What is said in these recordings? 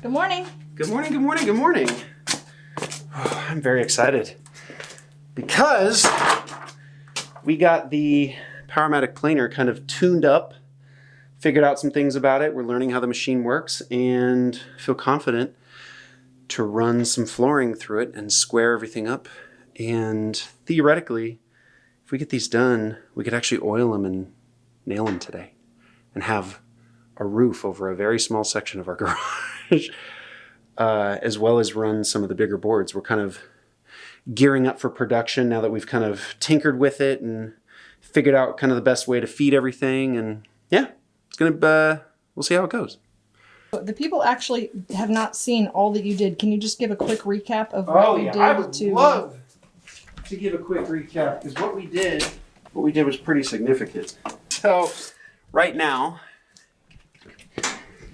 Good morning. Good morning, good morning, good morning. Oh, I'm very excited because we got the Powermatic planer kind of tuned up, figured out some things about it. We're learning how the machine works and feel confident to run some flooring through it and square everything up. And theoretically, if we get these done, we could actually oil them and nail them today and have a roof over a very small section of our garage, as well as run some of the bigger boards. We're kind of gearing up for production now that we've kind of tinkered with it and figured out kind of the best way to feed everything. And yeah, it's gonna, we'll see how it goes. The people actually have not seen all that you did. Can you just give a quick recap of what you did? I would love to give a quick recap, because what we did was pretty significant. So right now,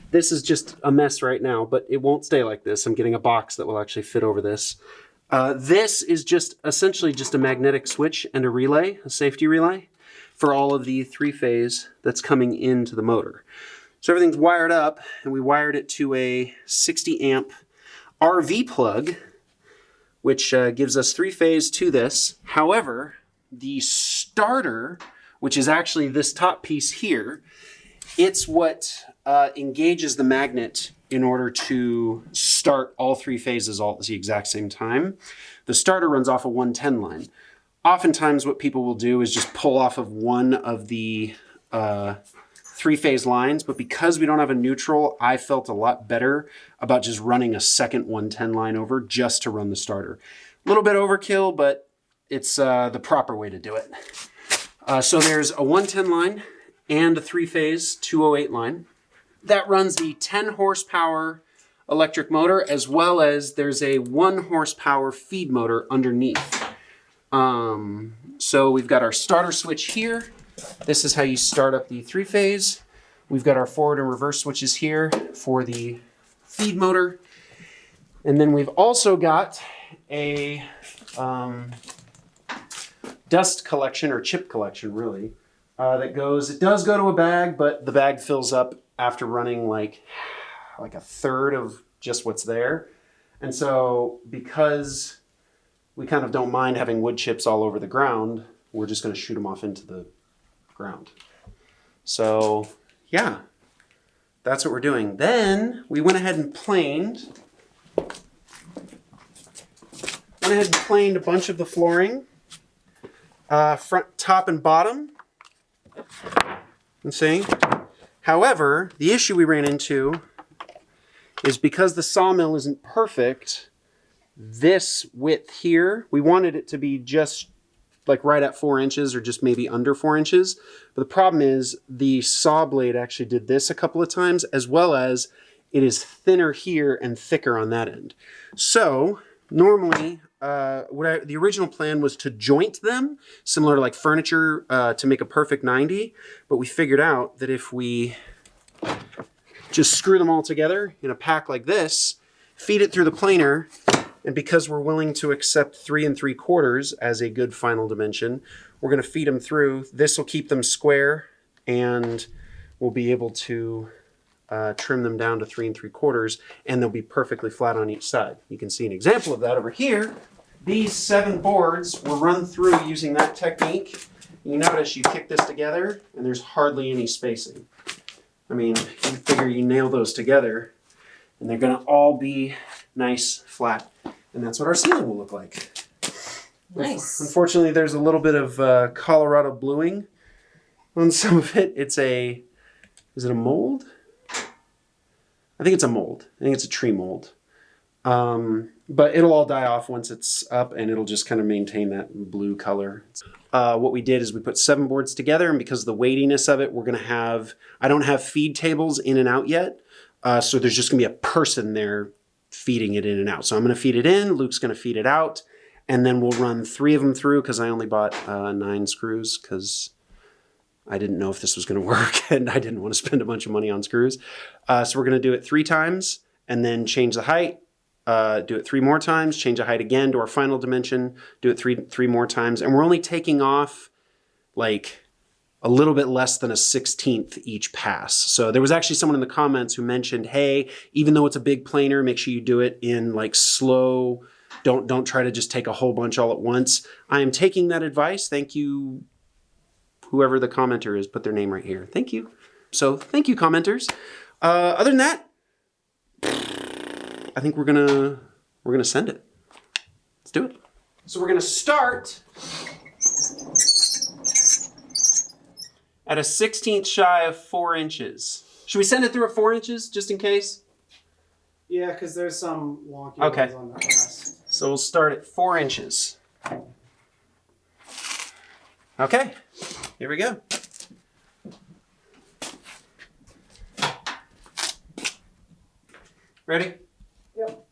this is just a mess right now, but it won't stay like this. I'm getting a box that will actually fit over this. This is just essentially just a magnetic switch and a relay, a safety relay, for all of the three-phase that's coming into the motor. So everything's wired up, and we wired it to a 60 amp RV plug, which gives us three-phase to this. However, the starter, which is actually this top piece here, it's what engages the magnet in order to start all three phases all at the exact same time. The starter runs off a 110 line. Oftentimes what people will do is just pull off of one of the three-phase lines, but because we don't have a neutral, I felt a lot better about just running a second 110 line over just to run the starter. A little bit overkill, but it's the proper way to do it. So there's a 110 line and a three-phase 208 line. That runs the 10 horsepower electric motor, as well as there's a 1 horsepower feed motor underneath. So we've got our starter switch here. This is how you start up the three-phase. We've got our forward and reverse switches here for the feed motor. And then we've also got a dust collection, or chip collection really, that goes, it does go to a bag, but the bag fills up after running like a third of just what's there. And so because we kind of don't mind having wood chips all over the ground, we're just going to shoot them off into the ground. So yeah, that's what we're doing. Then we went ahead and planed a bunch of the flooring, front, top, and bottom. See? However, the issue we ran into is because the sawmill isn't perfect, this width here, we wanted it to be just like right at 4 inches or just maybe under 4 inches. But the problem is the saw blade actually did this a couple of times, as well as it is thinner here and thicker on that end. So normally, the original plan was to joint them, similar to like furniture, to make a perfect 90. But we figured out that if we just screw them all together in a pack like this, feed it through the planer, and because we're willing to accept 3 3/4 as a good final dimension, we're going to feed them through. This will keep them square, and we'll be able to trim them down to 3 3/4, and they'll be perfectly flat on each side. You can see an example of that over here. These 7 boards were run through using that technique. You notice you kick this together, and there's hardly any spacing. I mean, you figure you nail those together, and they're going to all be nice, flat. And that's what our ceiling will look like. Nice. Unfortunately, there's a little bit of Colorado bluing on some of it. Is it a mold? I think it's a mold. I think it's a tree mold. But it'll all die off once it's up, and it'll just kind of maintain that blue color. What we did is we put 7 boards together, and because of the weightiness of it, we're going to have, I don't have feed tables in and out yet. So there's just going to be a person there feeding it in and out. So I'm going to feed it in, Luke's going to feed it out, and then we'll run 3 of them through, because I only bought 9 screws, because I didn't know if this was going to work, and I didn't want to spend a bunch of money on screws. So we're going to do it 3 times, and then change the height, do it 3 more times, change the height again to our final dimension, do it three more times, and we're only taking off like a little bit less than a 1/16 each pass. So there was actually someone in the comments who mentioned, hey, even though it's a big planer, make sure you do it in like slow. Don't try to just take a whole bunch all at once. I am taking that advice. Thank you, whoever the commenter is, put their name right here. Thank you. So thank you, commenters. Other than that, I think we're gonna send it. Let's do it. So we're gonna start at a 1/16 shy of 4 inches. Should we send it through at 4 inches just in case? Yeah, because there's some wonky Okay. ones on the glass. So we'll start at 4 inches. Okay, here we go. Ready? Yep.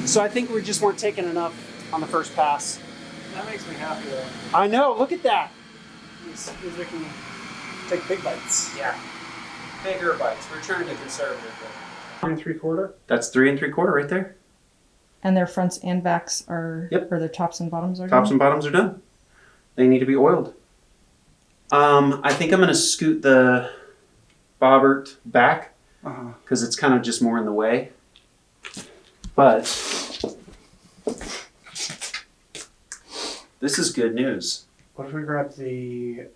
So I think we just weren't taking enough on the first pass. That makes me happy though. I know, look at that. Means we can take big bites. Yeah. Bigger bites. We're trying to be conservative. 3 3/4. That's 3 3/4 right there. And their fronts and backs are, Yep. or their tops and bottoms are Tops done? and bottoms are done. They need to be oiled. I think I'm gonna scoot the bobbert back because it's kind of just more in the way. But this is good news. What if we grab the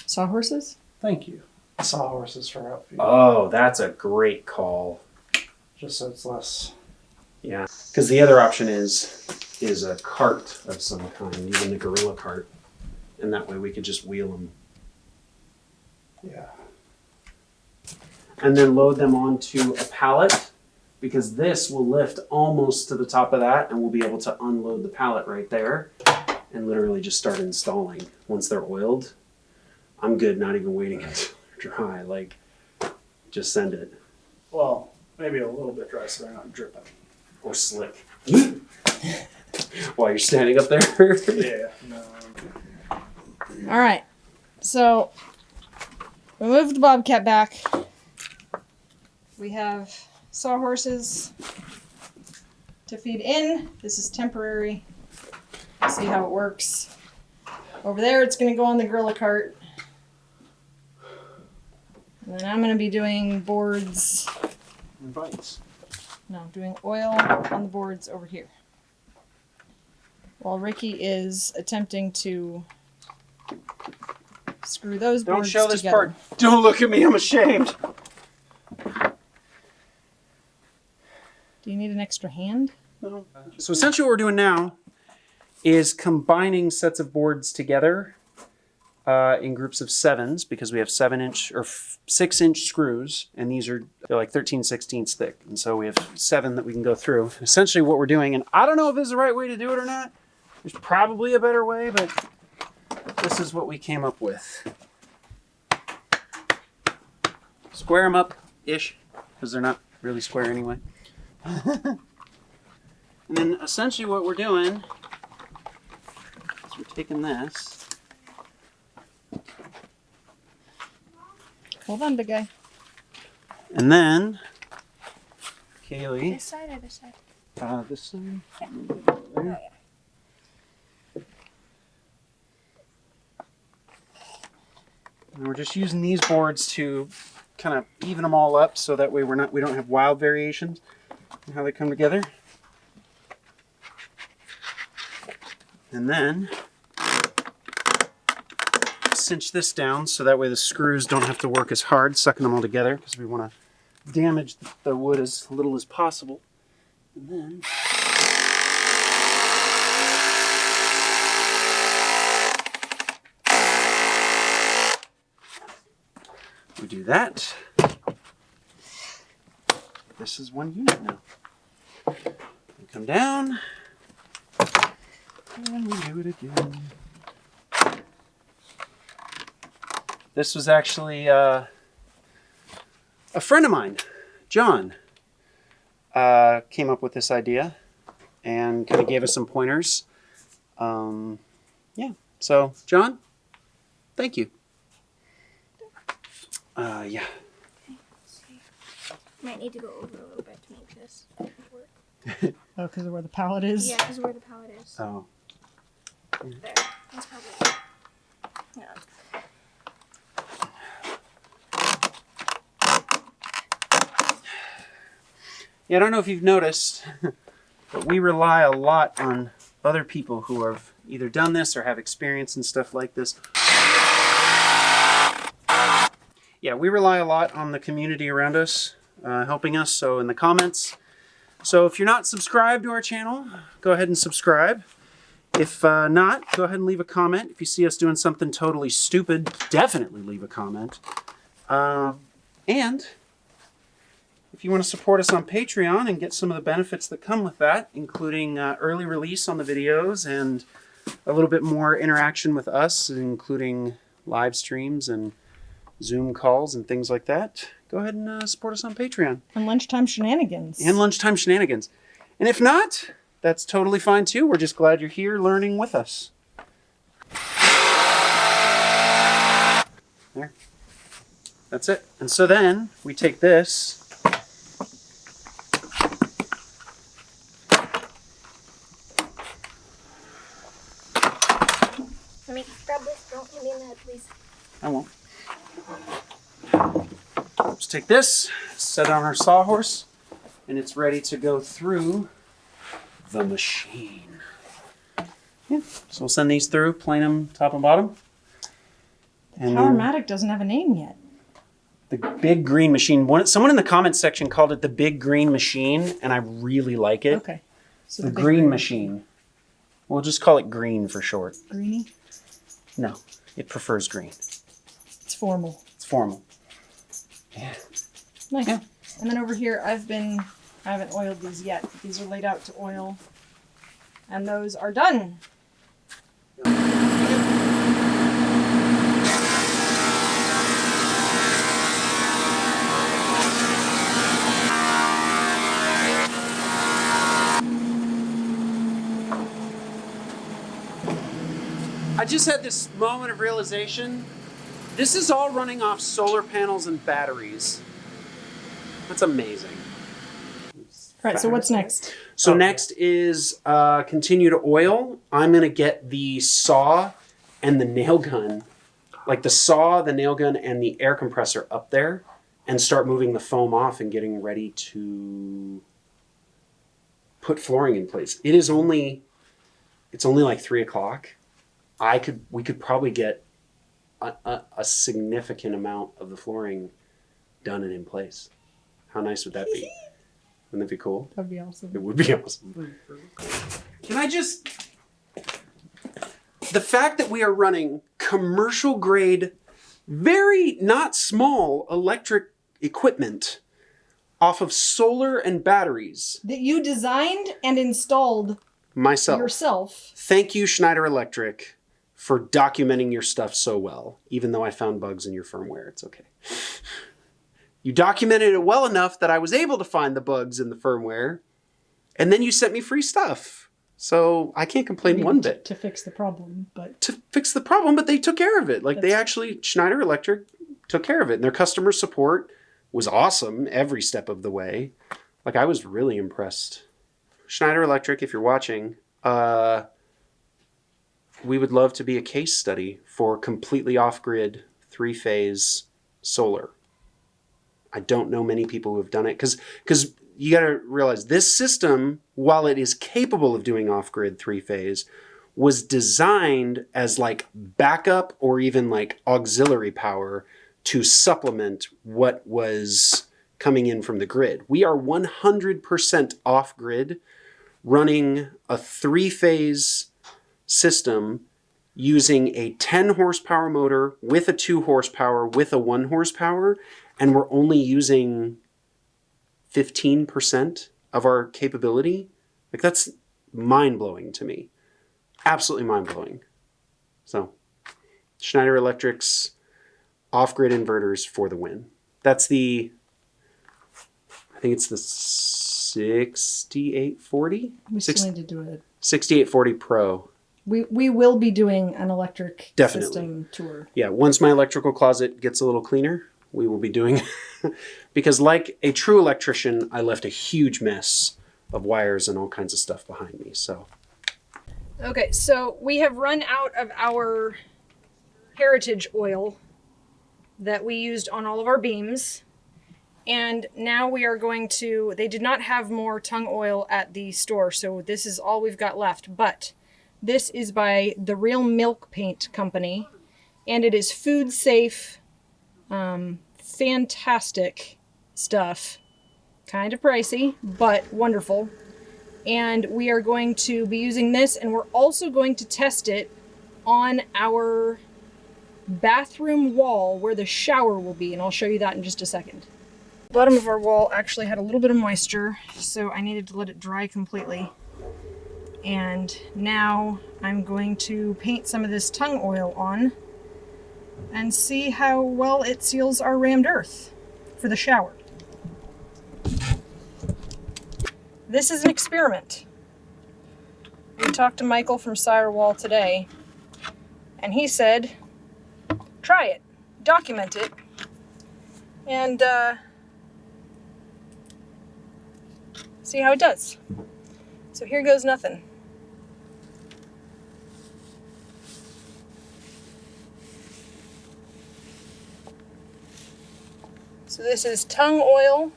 Sawhorses? thank you. Sawhorses for outfeed. Oh, that's a great call. Just so it's less. Yeah, because the other option is a cart of some kind, even the gorilla cart, and that way we could just wheel them Yeah. and then load them onto a pallet, because this will lift almost to the top of that, and we'll be able to unload the pallet right there and literally just start installing once they're oiled. I'm good, not even waiting until they're dry. Like, just send it. Well, maybe a little bit dry so they're not dripping. Or slick. While you're standing up there. Yeah. No. All right. So we moved the bobcat back. We have sawhorses to feed in. This is temporary. See how it works. Over there, it's going to go on the gorilla cart. And then I'm going to be doing boards. And bites. No, doing oil on the boards over here. While Ricky is attempting to screw those Don't boards show this together. part. Don't look at me, I'm ashamed. Do you need an extra hand? No. So essentially what we're doing now is combining sets of boards together in groups of 7s, because we have 7-inch or 6-inch screws, and they're like 13/16 thick. And so we have 7 that we can go through. Essentially what we're doing, and I don't know if this is the right way to do it or not. There's probably a better way, but this is what we came up with. Square them up-ish, because they're not really square anyway. And then essentially what we're doing is we're taking this. Hold on, big guy. And then, Kaylee, This side or this side? this side. Yeah. And we're just using these boards to kind of even them all up, so that way we don't have wild variations in how they come together. And then cinch this down so that way the screws don't have to work as hard sucking them all together, because we want to damage the wood as little as possible. And then We do that. This is one unit now. We come down. And we do it again. This was actually a friend of mine, John, came up with this idea and kind of gave us some pointers. Yeah, so John, thank you. Yeah. Might need to go over a little bit to make this work. Oh, because of where the pallet is? Yeah, because where the pallet is. Oh. There. That's probably. Yeah. Yeah, I don't know if you've noticed, but we rely a lot on other people who have either done this or have experience in stuff like this. Yeah, we rely a lot on the community around us helping us, so in the comments. So if you're not subscribed to our channel, go ahead and subscribe. If not, go ahead and leave a comment. If you see us doing something totally stupid, definitely leave a comment. And if you want to support us on Patreon and get some of the benefits that come with that, including early release on the videos and a little bit more interaction with us, including live streams and Zoom calls and things like that, go ahead and support us on Patreon. And lunchtime shenanigans. And lunchtime shenanigans. And if not, that's totally fine too. We're just glad you're here learning with us. There. That's it. And so then we take this. Let me grab this. Don't hit me in the head, please. I won't. Just take this, set it on our sawhorse, and it's ready to go through the machine. Yeah, so we'll send these through, plane them top and bottom. And then Powermatic doesn't have a name yet. the big green machine. Someone in the comments section called it the big green machine, and I really like it. Okay. So The big green machine. We'll just call it green for short. Greenie? No, it prefers green. It's formal. It's formal. Yeah. Nice. Yeah. And then over here, I haven't oiled these yet. But these are laid out to oil. And those are done. I just had this moment of realization. This is all running off solar panels and batteries. That's amazing. All right, so what's next? So next is continue to oil. I'm going to get the saw and the nail gun, like the saw, the nail gun, and the air compressor up there, and start moving the foam off and getting ready to put flooring in place. It's only like 3 o'clock. We could probably get a significant amount of the flooring done and in place. How nice would that be? Wouldn't that be cool? That'd be awesome. It would be awesome. Can I just... The fact that we are running commercial grade, very not small electric equipment off of solar and batteries. That you designed and installed Myself. yourself. Thank you, Schneider Electric, for documenting your stuff so well. Even though I found bugs in your firmware, it's okay. You documented it well enough that I was able to find the bugs in the firmware, and then you sent me free stuff. So I can't complain one bit. To fix the problem, but... To fix the problem, but they took care of it. Like, they actually, Schneider Electric took care of it. And their customer support was awesome every step of the way. Like, I was really impressed. Schneider Electric, if you're watching, we would love to be a case study for completely off-grid, 3-phase solar. I don't know many people who have done it, because you got to realize this system, while it is capable of doing off-grid 3-phase, was designed as like backup or even like auxiliary power to supplement what was coming in from the grid. We are 100% off-grid, running a 3-phase system using a 10 horsepower motor with a 2 horsepower with a 1 horsepower, and we're only using 15% of our capability. Like, that's mind-blowing to me. Absolutely mind-blowing. So, Schneider Electric's off-grid inverters for the win. That's the, I think it's the 6840? We still need to do it. 6840 Pro. We will be doing an electric Definitely. system tour. Yeah, once my electrical closet gets a little cleaner, we will be doing, because like a true electrician, I left a huge mess of wires and all kinds of stuff behind me, so. Okay, so we have run out of our heritage oil that we used on all of our beams. And now we are going to, they did not have more tung oil at the store, so this is all we've got left. But this is by the Real Milk Paint Company, and it is food safe, fantastic stuff. Kind of pricey, but wonderful. And we are going to be using this, and we're also going to test it on our bathroom wall where the shower will be, and I'll show you that in just a second. The bottom of our wall actually had a little bit of moisture, so I needed to let it dry completely. And now I'm going to paint some of this tung oil on and see how well it seals our rammed earth for the shower. This is an experiment. We talked to Michael from Sirewall today, and he said, try it, document it, and see how it does. So here goes nothing. So this is tung oil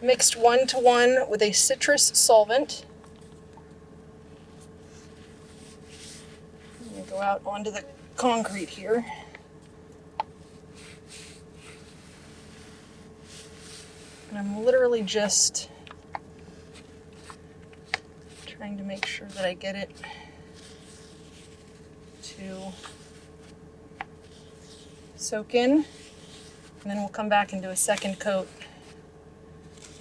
mixed 1-to-1 with a citrus solvent. I'm going to go out onto the concrete here. And I'm literally just trying to make sure that I get it to soak in. And then we'll come back and do a second coat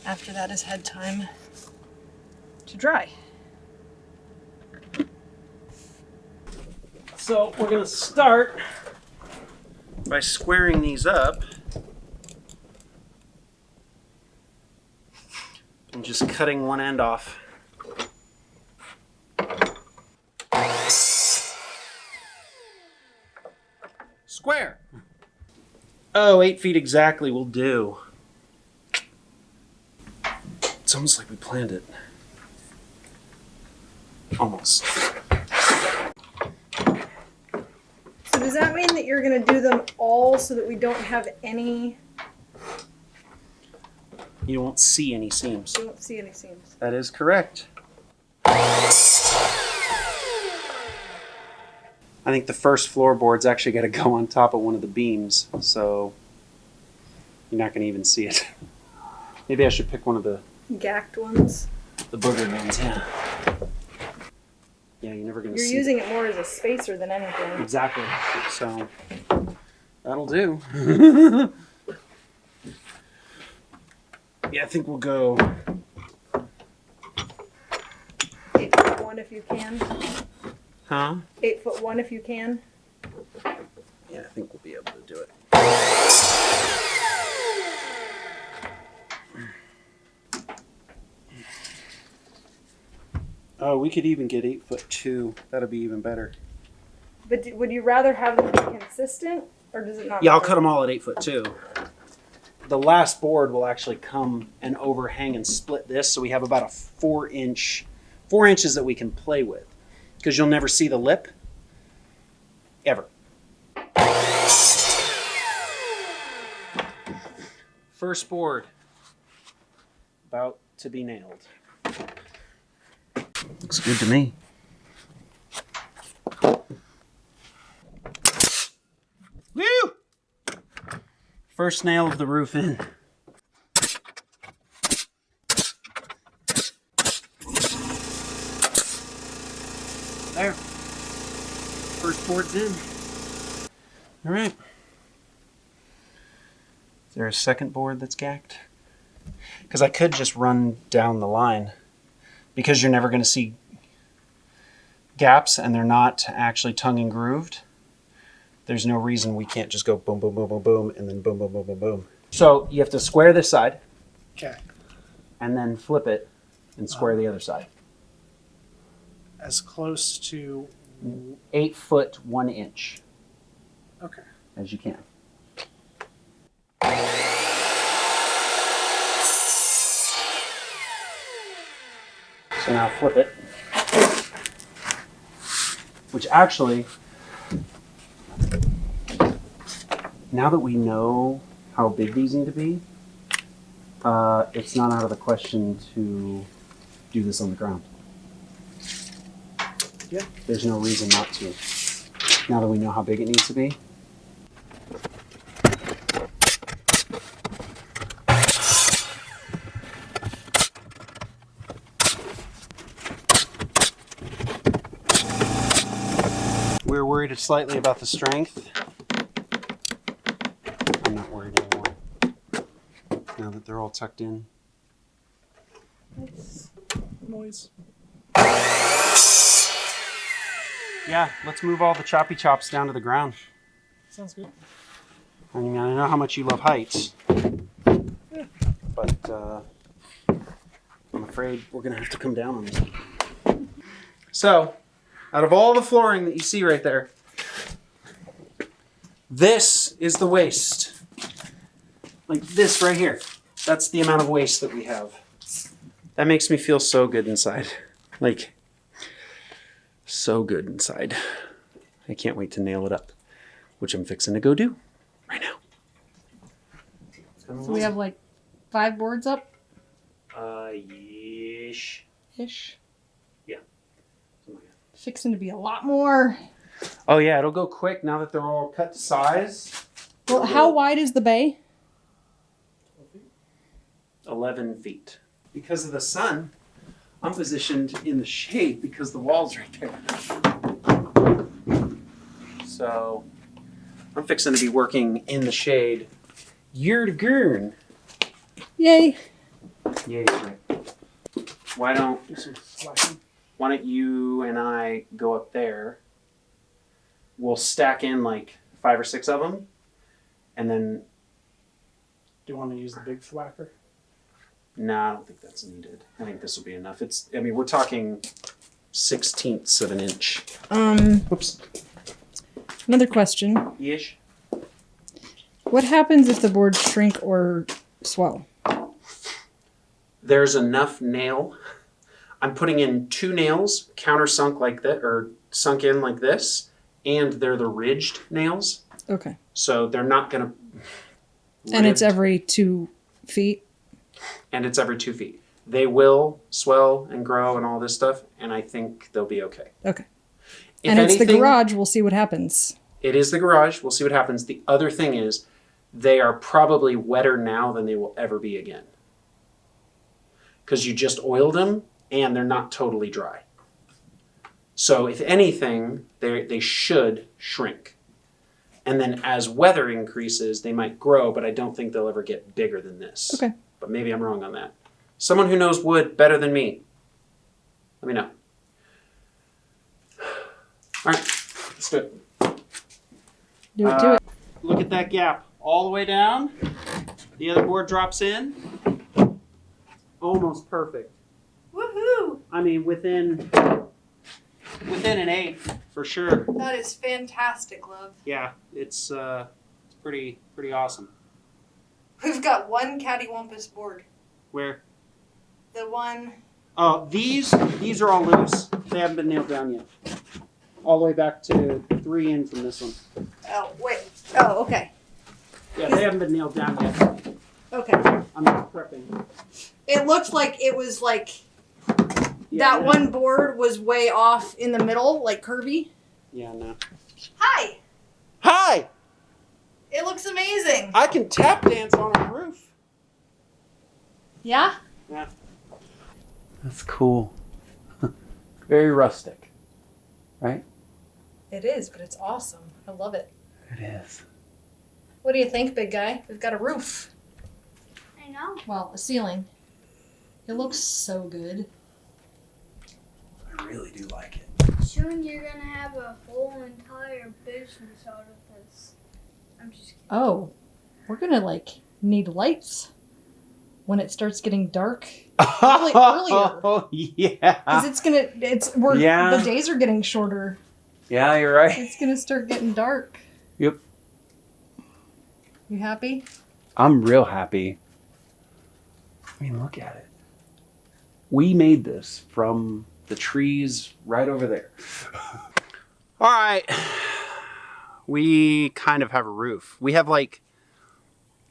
after that has had time to dry. So we're going to start by squaring these up and just cutting one end off. Square! Oh, 8 feet exactly will do. It's almost like we planned it. Almost. So does that mean that you're going to do them all so that we don't have any... You won't see any seams. You won't see any seams. That is correct. I think the first floorboard's actually got to go on top of one of the beams, so you're not going to even see it. Maybe I should pick one of the Gacked ones. The boogered ones, yeah. Yeah, you're never going to see You're using it more as a spacer than anything. Exactly. So, that'll do. Yeah, I think we'll go 8'1" if you can. Huh? 8'1" if you can. Yeah, I think we'll be able to do it. Oh, we could even get 8'2". That'd be even better. But would you rather have them be consistent, or does it not? Yeah, I'll matter? cut them all at 8'2". The last board will actually come and overhang and split this, so we have about a 4 inches that we can play with. Because you'll never see the lip. Ever. First board. About to be nailed. Looks good to me. Woo! First nail of the roof in. There. First board's in. All right. Is there a second board that's gacked? Because I could just run down the line. Because you're never going to see gaps and they're not actually tongue and grooved, there's no reason we can't just go boom, boom, boom, boom, boom, and then boom, boom, boom, boom, boom. So you have to square this side. Okay. And then flip it and square the other side. As close to 8 foot 1 inch okay. as you can. So now flip it. Which actually, now that we know how big these need to be, it's not out of the question to do this on the ground. Yeah. There's no reason not to. Now that we know how big it needs to be. We're worried slightly about the strength. I'm not worried anymore. Now that they're all tucked in. That's noise. Yeah, let's move all the choppy chops down to the ground. Sounds good. I mean, I know how much you love heights. Yeah. But I'm afraid we're going to have to come down on this. So, out of all the flooring that you see right there, this is the waste. Like this right here. That's the amount of waste that we have. That makes me feel so good inside. Like, so good inside. I can't wait to nail it up, which I'm fixing to go do right now. So we have like 5 boards up? Ish. Ish. Yeah. Fixing to be a lot more. Oh yeah, it'll go quick now that they're all cut to size. Well, how wide is the bay? 11 feet. Because of the sun, I'm positioned in the shade because the wall's right there. So I'm fixing to be working in the shade. Year to gurn. Yay. Yay. Why don't you and I go up there? We'll stack in like 5 or 6 of them, and then. Do you want to use the big thwacker? No, I don't think that's needed. I think this will be enough. We're talking 1/16 of an inch. Whoops. Another question. Ish. What happens if the boards shrink or swell? There's enough nail. I'm putting in 2 nails, countersunk like that, or sunk in like this, and they're the ridged nails. Okay. So they're not going to. And it's every 2 feet? And it's every 2 feet. They will swell and grow and all this stuff, and I think they'll be okay. Okay. If and it's anything, the garage. We'll see what happens. It is the garage. We'll see what happens. The other thing is, they are probably wetter now than they will ever be again. Because you just oiled them, and they're not totally dry. So if anything, they should shrink. And then as weather increases, they might grow, but I don't think they'll ever get bigger than this. Okay. But maybe I'm wrong on that. Someone who knows wood better than me, let me know. All right, let's do it. Do it. Look at that gap all the way down. The other board drops in. Almost perfect. Woohoo! I mean, within an 8 for sure. That is fantastic, love. Yeah, it's pretty awesome. We've got one cattywampus board. Where? The one... Oh, these are all loose. They haven't been nailed down yet. All the way back to 3 in from this one. Oh, wait. Oh, okay. Yeah, they haven't been nailed down yet. Okay. I'm just prepping. It looked like it was like... Yeah, that one board was way off in the middle, like curvy. Yeah, no. Hi! Hi! It looks amazing. I can tap dance on a roof. Yeah? Yeah. That's cool. Very rustic. Right? It is, but it's awesome. I love it. It is. What do you think, big guy? We've got a roof. I know. Well, a ceiling. It looks so good. I really do like it. Soon you're gonna have a whole entire business out of this. I'm just kidding. Oh, we're gonna need lights when it starts getting dark. Earlier. Oh, yeah. Because the days are getting shorter. Yeah, you're right. It's gonna start getting dark. Yep. You happy? I'm real happy. I mean, look at it. We made this from the trees right over there. All right. We kind of have a roof. We have like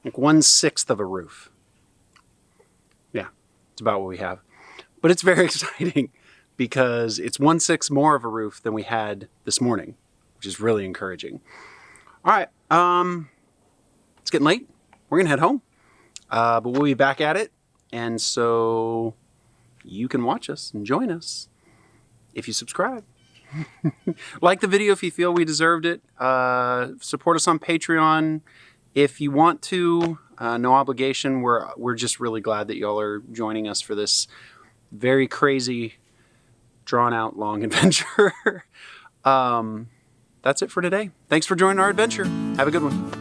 1/6 of a roof. Yeah, it's about what we have. But it's very exciting because it's 1/6 more of a roof than we had this morning, which is really encouraging. All right. It's getting late. We're going to head home. But we'll be back at it. And so you can watch us and join us if you subscribe. Like the video if you feel we deserved it. Support us on Patreon if you want to. No obligation. We're just really glad that y'all are joining us for this very crazy, drawn out, long adventure. That's it for today. Thanks for joining our adventure. Have a good one.